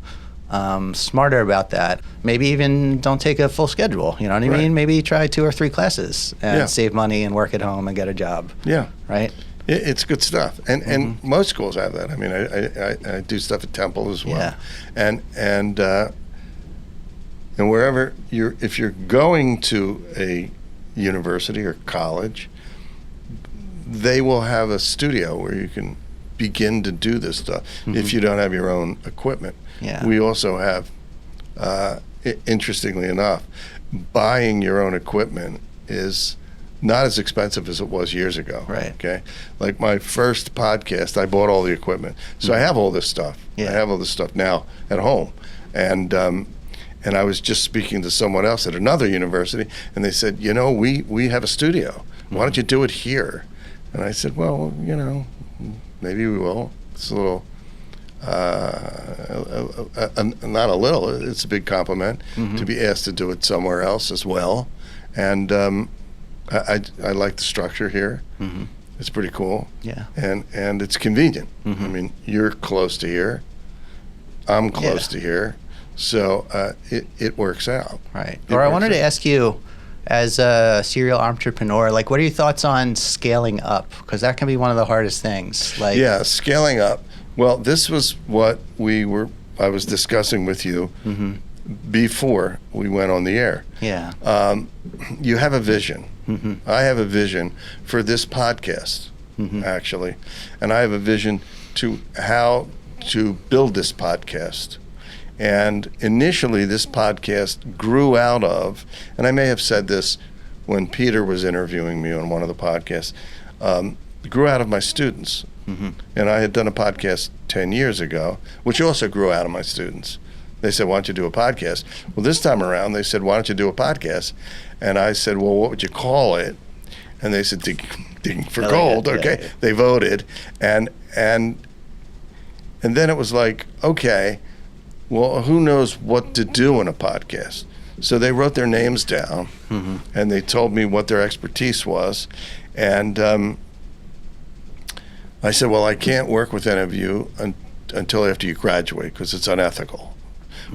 smarter about that. Maybe even don't take a full schedule. You know what I mean? Maybe try 2 or 3 classes and save money and work at home and get a job. Yeah. Right? It's good stuff, and most schools have that. I mean, I do stuff at Temple as well, and wherever if you're going to a university or college, they will have a studio where you can begin to do this stuff if you don't have your own equipment. Yeah. We also have, interestingly enough, buying your own equipment is not as expensive as it was years ago. Right. Okay. Like my first podcast, I bought all the equipment, so I have all this stuff. Yeah. I have all this stuff now at home, and I was just speaking to someone else at another university, and they said, we have a studio. Why don't you do it here? And I said, well, maybe we will. It's a little, not a little. It's a big compliment to be asked to do it somewhere else as well, and I like the structure here. It's pretty cool. Yeah. And it's convenient. I mean, you're close to here. I'm close to here. So it works out. Right. Or I wanted to ask you, as a serial entrepreneur, like, what are your thoughts on scaling up? Because that can be one of the hardest things. Like, yeah, scaling up. Well, this was what I was discussing with you before we went on the air. Yeah. You have a vision. I have a vision for this podcast, actually. And I have a vision to how to build this podcast. And initially, this podcast grew out of, and I may have said this when Peter was interviewing me on one of the podcasts, grew out of my students. And I had done a podcast 10 years ago, which also grew out of my students. They said, why don't you do a podcast? Well, this time around, they said, why don't you do a podcast? And I said, well, what would you call it? And they said, Digging for Gold. Okay. Yeah. They voted. And then it was like, okay, well, who knows what to do in a podcast? So they wrote their names down, and they told me what their expertise was. And I said, well, I can't work with any of you until after you graduate because it's unethical.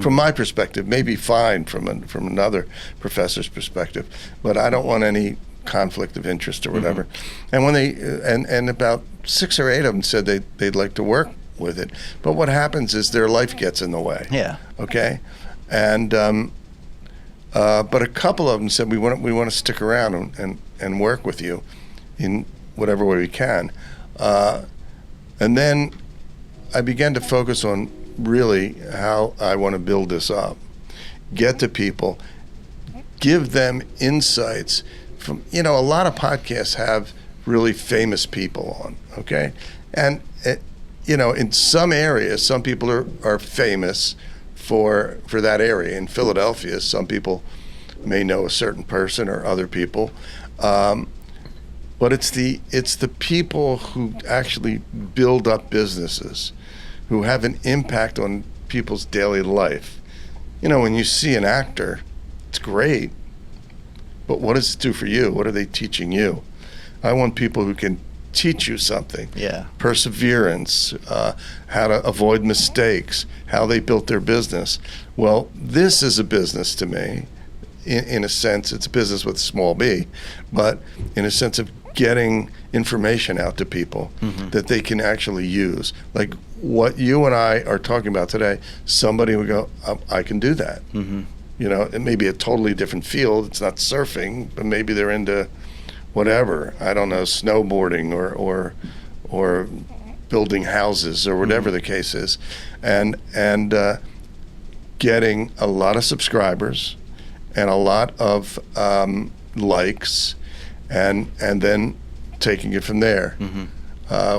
From my perspective, maybe fine from another professor's perspective, but I don't want any conflict of interest or whatever. And when they and about 6 or 8 of them said they'd like to work with it, but what happens is their life gets in the way. Yeah. Okay. And but a couple of them said we want to stick around and work with you in whatever way we can. And then I began to focus on really how I want to build this up, get to people, give them insights from, a lot of podcasts have really famous people on, okay? And, in some areas, some people are famous for that area. In Philadelphia, some people may know a certain person or other people. But it's the people who actually build up businesses, who have an impact on people's daily life. When you see an actor, it's great, but what does it do for you? What are they teaching you? I want people who can teach you something. Yeah. Perseverance, how to avoid mistakes, how they built their business. Well, this is a business to me. In a sense, it's a business with a small b, but in a sense of getting information out to people that they can actually use. Like what you and I are talking about today, somebody would go, I can do that. It may be a totally different field. It's not surfing, but maybe they're into whatever. I don't know, snowboarding or building houses or whatever the case is. And getting a lot of subscribers and a lot of likes, and then taking it from there.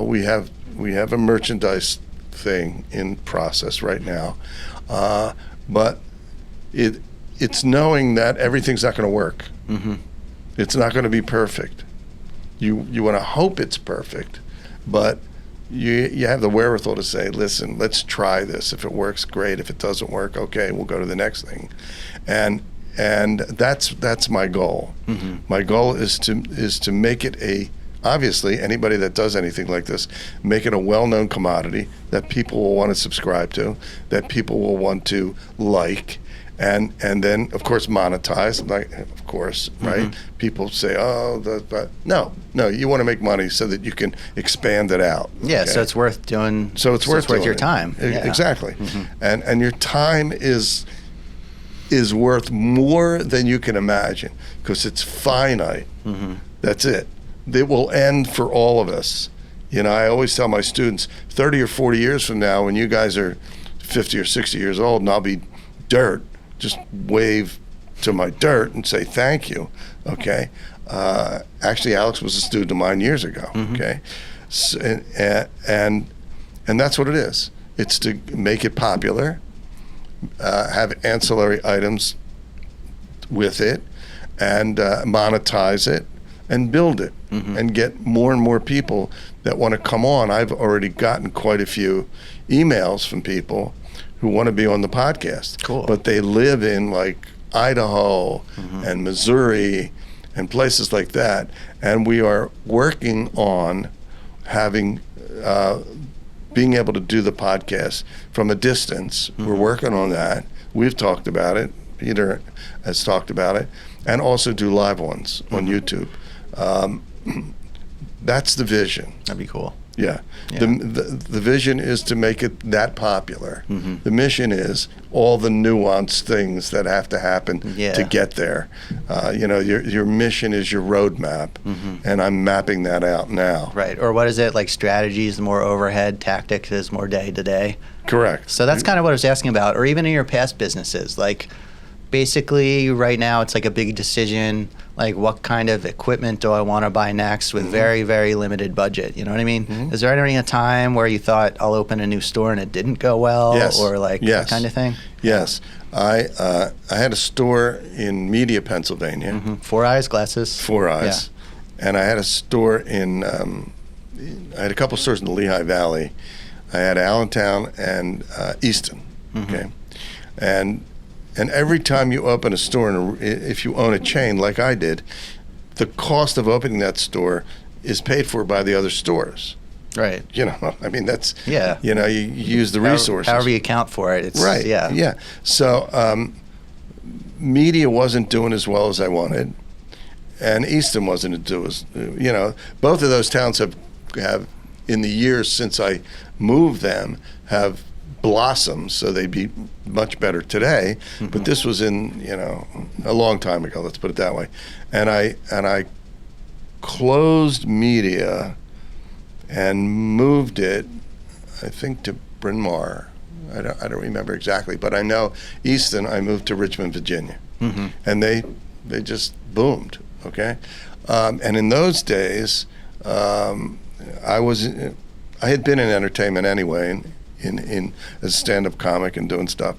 We have a merchandise thing in process right now, but it's knowing that everything's not going to work. It's not going to be perfect. You want to hope it's perfect, but you have the wherewithal to say, listen, let's try this. If it works, great. If it doesn't work, okay, we'll go to the next thing. And that's my goal. My goal is to make it obviously anybody that does anything like this, make it a well-known commodity that people will want to subscribe to, that people will want to like, and then of course monetize, like, of course, right? People say, oh, but no, you want to make money so that you can expand it out. Yeah, okay? so it's worth doing. So it's worth your doing time. Yeah. Exactly. And your time is worth more than you can imagine, because it's finite. That's it. It will end for all of us. You know, I always tell my students, 30 or 40 years from now, when you guys are 50 or 60 years old and I'll be dirt, just wave to my dirt and say thank you, okay? Actually, Alex was a student of mine years ago, okay? So, and that's what it is. It's to make it popular, have ancillary items with it, and monetize it, and build it, and get more and more people that want to come on. I've already gotten quite a few emails from people who want to be on the podcast. Cool. But they live in like Idaho and Missouri and places like that. And we are working on having, being able to do the podcast from a distance. We're working on that. We've talked about it. Peter has talked about it. And also do live ones on YouTube. That's the vision. That'd be cool. Yeah. Yeah. The vision is to make it that popular. The mission is all the nuanced things that have to happen to get there. You know, your mission is your roadmap, and I'm mapping that out now. Right. Or what is it, like strategies, more overhead, tactics is more day to day? Correct. So that's kind of what I was asking about. Or even in your past businesses, like basically right now it's like a big decision, like what kind of equipment do I want to buy next with very, very limited budget? You know what I mean? Is there ever a time where you thought I'll open a new store and it didn't go well? Yes. Or like that kind of thing? Yes. I had a store in Media, Pennsylvania. 4 Eyes glasses. 4 Eyes. Yeah. And I had a store in, I had a couple stores in the Lehigh Valley. I had Allentown and Easton, okay? And every time you open a store, and if you own a chain like I did, the cost of opening that store is paid for by the other stores. Right. You know, I mean, that's, yeah. You know, you use the resources. However you account for it. It's, right. Yeah. Yeah. So Media wasn't doing as well as I wanted, and Easton wasn't doing as, you know, both of those towns have in the years since I moved them, have blossomed, so they'd be much better today. But this was in, you know, a long time ago, let's put it that way. And I closed Media and moved it, I think, to Bryn Mawr. I don't remember exactly, but I know Easton, I moved to Richmond, Virginia. And they just boomed, okay? And in those days, I had been in entertainment anyway, in as a stand-up comic and doing stuff.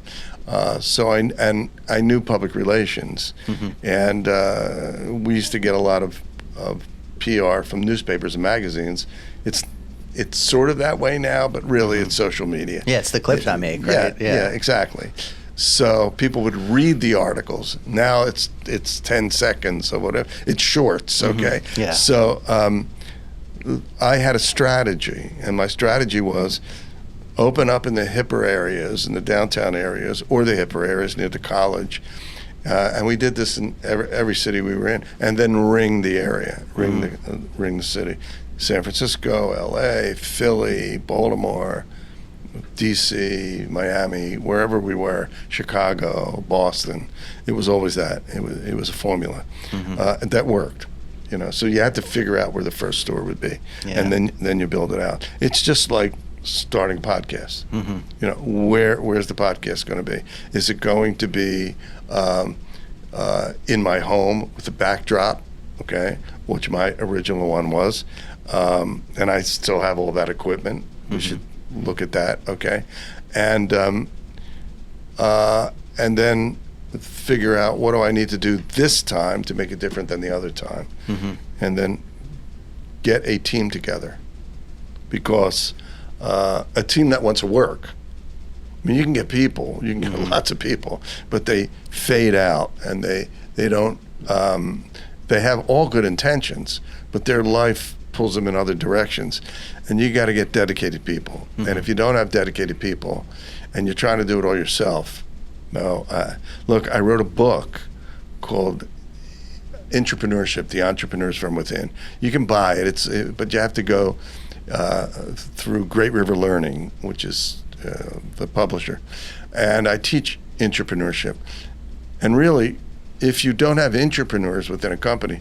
So I knew public relations, and we used to get a lot of PR from newspapers and magazines. It's sort of that way now, but really it's social media. Yeah, it's the clips I make, right? Yeah, exactly. So people would read the articles. Now it's 10 seconds or whatever. It's shorts, okay? Yeah. So I had a strategy, and my strategy was open up in the hipper areas, in the downtown areas, or the hipper areas near the college. And we did this in every city we were in, and then ring the area, ring the city. San Francisco, LA, Philly, Baltimore, DC, Miami, wherever we were, Chicago, Boston. It was always that. It was a formula. That worked. You know, so you had to figure out where the first store would be, and then you build it out. It's just like starting a podcast. You know, where's the podcast going to be? Is it going to be in my home with a backdrop, okay, which my original one was, and I still have all that equipment. We should look at that, okay, and then figure out what do I need to do this time to make it different than the other time, and then get a team together, because a team that wants to work, I mean, you can get people, you can get lots of people, but they fade out, and they don't, they have all good intentions, but their life pulls them in other directions, and you got to get dedicated people. And if you don't have dedicated people, and you're trying to do it all yourself, No. Look, I wrote a book called Entrepreneurship: The Entrepreneurs from Within. You can buy it. But you have to go through Great River Learning, which is the publisher, and I teach entrepreneurship. And really, if you don't have entrepreneurs within a company,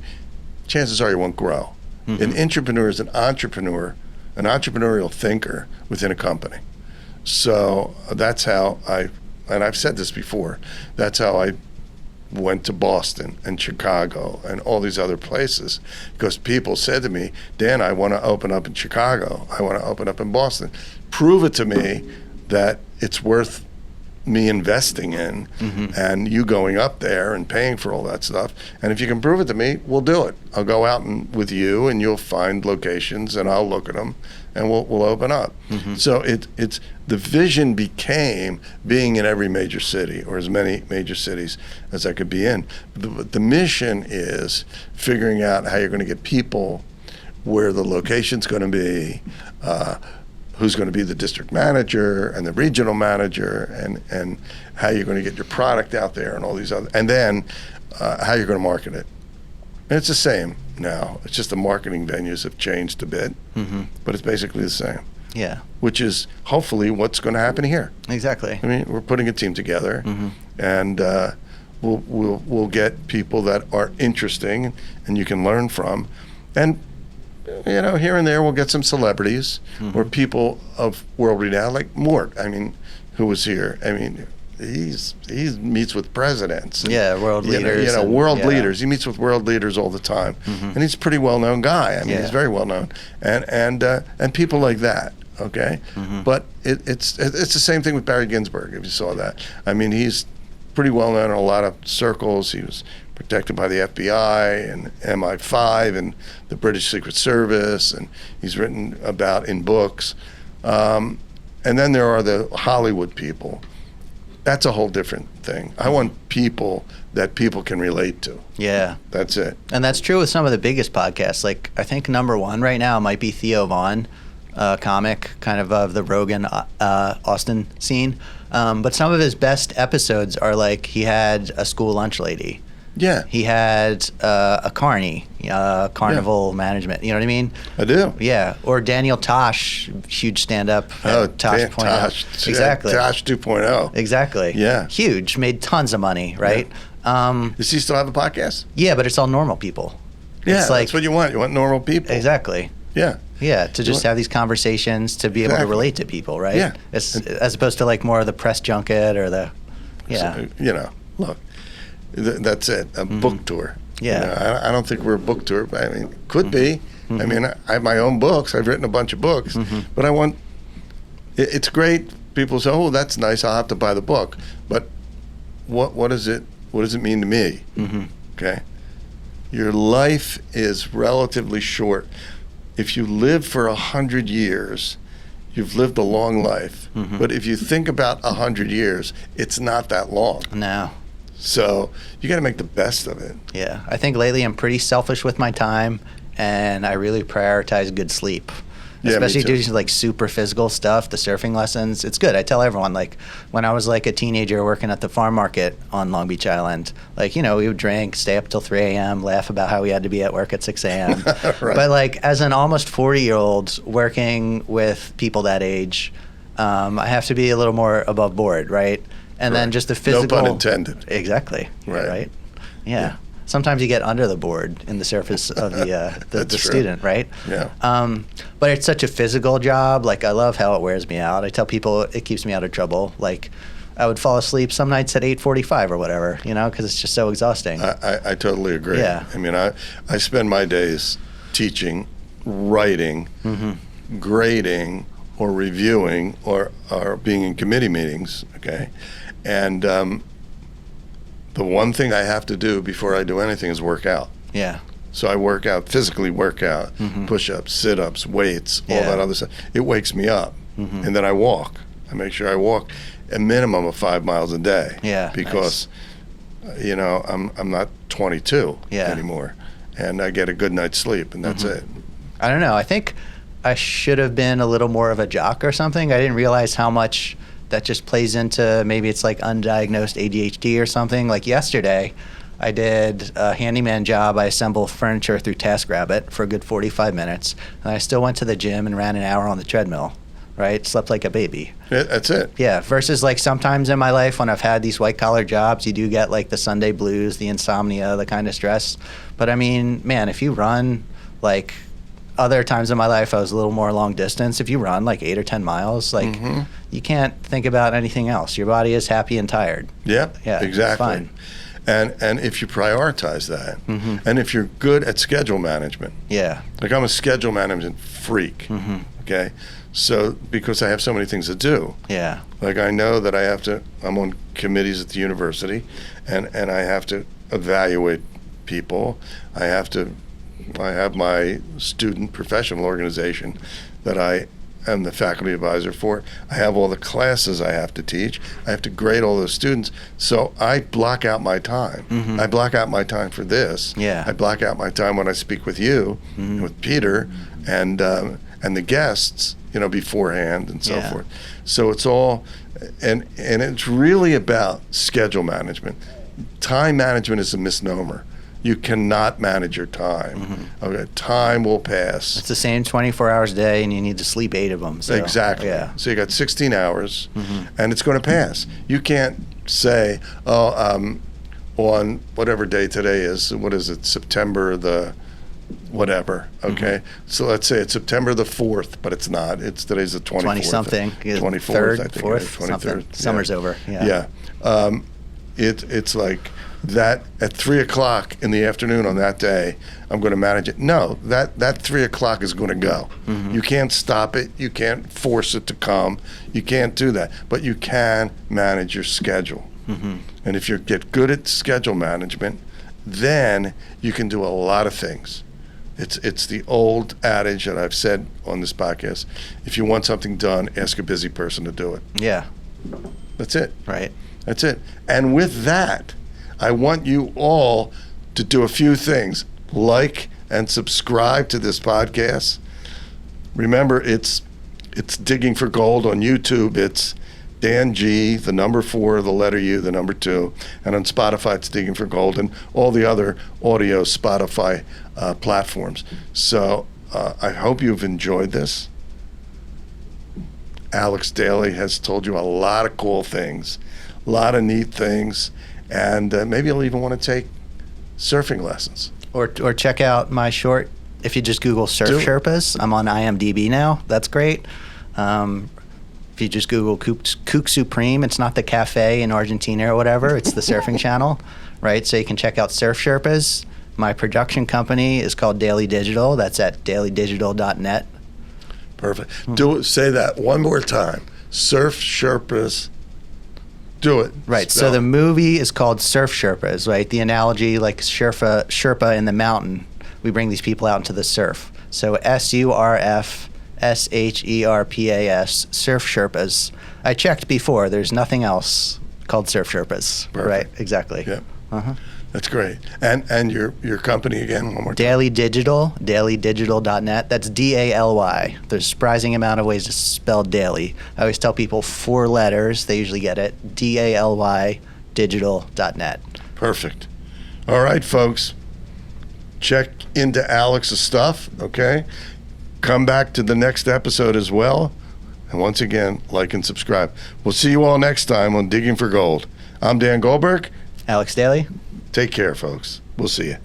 chances are you won't grow. Mm-hmm. An entrepreneur is an entrepreneur, an entrepreneurial thinker within a company. So that's how and I've said this before, that's how I went to Boston and Chicago and all these other places, because people said to me, Dan, I want to open up in Chicago. I want to open up in Boston. Prove it to me that it's worth me investing in and you going up there and paying for all that stuff. And if you can prove it to me, we'll do it. I'll go out with you and you'll find locations and I'll look at them and we'll open up. So it's the vision became being in every major city, or as many major cities as I could be in. The mission is figuring out how you're going to get people, where the location's going to be, who's going to be the district manager and the regional manager, and how you're going to get your product out there and all these other, and then how you're going to market it. And it's the same now. It's just the marketing venues have changed a bit, but it's basically the same. Yeah. Which is hopefully what's going to happen here. Exactly. I mean, we're putting a team together, and we'll get people that are interesting and you can learn from, and you know, here and there we'll get some celebrities or people of world renown, like Mort. I mean, who was here? I mean, he meets with presidents. And, world leaders. World leaders. He meets with world leaders all the time, and he's a pretty well-known guy. I mean, he's very well-known, and people like that. Okay, but it's the same thing with Barry Ginsburg. If you saw that, I mean, he's pretty well-known in a lot of circles. He was protected by the FBI and MI5 and the British Secret Service, and he's written about in books. And then there are the Hollywood people. That's a whole different thing. I want people that people can relate to. Yeah. That's it. And that's true with some of the biggest podcasts. Like, I think number one right now might be Theo Vaughn, comic, kind of the Rogan, Austin scene. But some of his best episodes are like, he had a school lunch lady. Yeah. He had a carny, carnival management. You know what I mean? I do. Yeah. Or Daniel Tosh, huge stand-up. Tosh. Tosh. Exactly. Tosh 2.0. Exactly. Yeah. Huge. Made tons of money, right? Yeah. Does he still have a podcast? Yeah, but it's all normal people. Yeah, it's like, that's what you want. You want normal people. Exactly. Yeah. Yeah, to just have these conversations, to be able to relate to people, right? Yeah. As opposed to like more of the press junket or the, So, look. That's it, a book tour. Yeah. I don't think we're a book tour, but I mean, could be. I mean, I have my own books. I've written a bunch of books, but I want, it's great. People say, oh, that's nice. I'll have to buy the book. But what does it mean to me? Okay. Your life is relatively short. If you live for 100 years, you've lived a long life. But if you think about 100 years, it's not that long. No. So you got to make the best of it. Yeah, I think lately I'm pretty selfish with my time, and I really prioritize good sleep. Yeah, Especially me too. doing like super physical stuff, the surfing lessons. It's good. I tell everyone, like, when I was like a teenager working at the farm market on Long Beach Island, like, we would drink, stay up till 3 a.m., laugh about how we had to be at work at 6 a.m. Right. But like, as an almost 40-year-old working with people that age, I have to be a little more above board, right? And then just the physical. No pun intended. Exactly. Right. Yeah. Sometimes you get under the board in the surface of the student, right? Yeah. But it's such a physical job. Like, I love how it wears me out. I tell people it keeps me out of trouble. Like, I would fall asleep some nights at 8:45 or whatever, because it's just so exhausting. I totally agree. Yeah. I mean, I spend my days teaching, writing, grading, or reviewing, or being in committee meetings, okay? And the one thing I have to do before I do anything is work out. Yeah. So I work out, physically work out, push-ups, sit-ups, weights, all that other stuff. It wakes me up. And then I walk. I make sure I walk a minimum of 5 miles a day. Yeah. Because, I'm not 22 anymore. And I get a good night's sleep, and that's it. I don't know. I think I should have been a little more of a jock or something. I didn't realize how much that just plays into, maybe it's like undiagnosed ADHD or something. Like yesterday, I did a handyman job. I assemble furniture through TaskRabbit for a good 45 minutes, and I still went to the gym and ran an hour on the treadmill, right? Slept like a baby. Yeah, that's it. Yeah, versus like sometimes in my life when I've had these white collar jobs, you do get like the Sunday blues, the insomnia, the kind of stress. But I mean, man, if you run, like other times in my life I was a little more long distance, if you run like 8 or 10 miles, like you can't think about anything else. Your body is happy and tired. Yeah, Yeah, it's exactly. fine. And if you prioritize that, and if you're good at schedule management, Yeah. like I'm a schedule management freak, okay? So because I have so many things to do, Yeah. like I know that I'm on committees at the university, and I have to evaluate people. I have my student professional organization that I am the faculty advisor for. I have all the classes I have to teach. I have to grade all those students. So I block out my time. I block out my time for this. Yeah. I block out my time when I speak with you, with Peter, and the guests, beforehand and so Yeah. forth. So it's all, and it's really about schedule management. Time management is a misnomer. You cannot manage your time. Okay, time will pass. It's the same 24 hours a day, and you need to sleep 8 of them. So, Exactly. Yeah. So you got 16 hours, and it's going to pass. You can't say, on whatever day today is, what is it, September the whatever, okay? So let's say it's September the 4th, but it's not. Today's the 24th. 20-something. 24th, I think. 4th, 23rd. something. Yeah. Summer's over. Yeah. Yeah. It's like that at 3 o'clock in the afternoon on that day, I'm going to manage it. No, that 3 o'clock is going to go. You can't stop it. You can't force it to come. You can't do that. But you can manage your schedule. And if you get good at schedule management, then you can do a lot of things. It's the old adage that I've said on this podcast. If you want something done, ask a busy person to do it. Yeah. That's it. Right. That's it. And with that, I want you all to do a few things. Like and subscribe to this podcast. Remember, it's Digging for Gold on YouTube. It's Dan G, the number 4, the letter U, the number 2. And on Spotify, it's Digging for Gold, and all the other audio Spotify platforms. So I hope you've enjoyed this. Alex Daly has told you a lot of cool things, a lot of neat things, and maybe you'll even want to take surfing lessons. Or check out my short. If you just Google Surf Do it. Sherpas, I'm on IMDb now. That's great. If you just Google Kook Supreme, it's not the cafe in Argentina or whatever. It's the surfing channel, right? So you can check out Surf Sherpas. My production company is called Daily Digital. That's at dailydigital.net. Perfect. Do it. Say that one more time. Surf Sherpas. Do it. Right. Spell So the it. movie is called Surf Sherpas, right? The analogy, like Sherpa in the mountain. We bring these people out into the surf. So SURFSHERPAS, Surf Sherpas. I checked before. There's nothing else called Surf Sherpas. Perfect. Right. Exactly. Yeah. That's great. And your company again, one more time. Daily Digital, dailydigital.net. That's DALY. There's a surprising amount of ways to spell daily. I always tell people 4 letters. They usually get it. DALY, digital.net. Perfect. All right, folks. Check into Alex's stuff, okay? Come back to the next episode as well. And once again, like and subscribe. We'll see you all next time on Digging for Gold. I'm Dan Goldberg. Alex Daly. Take care, folks. We'll see you.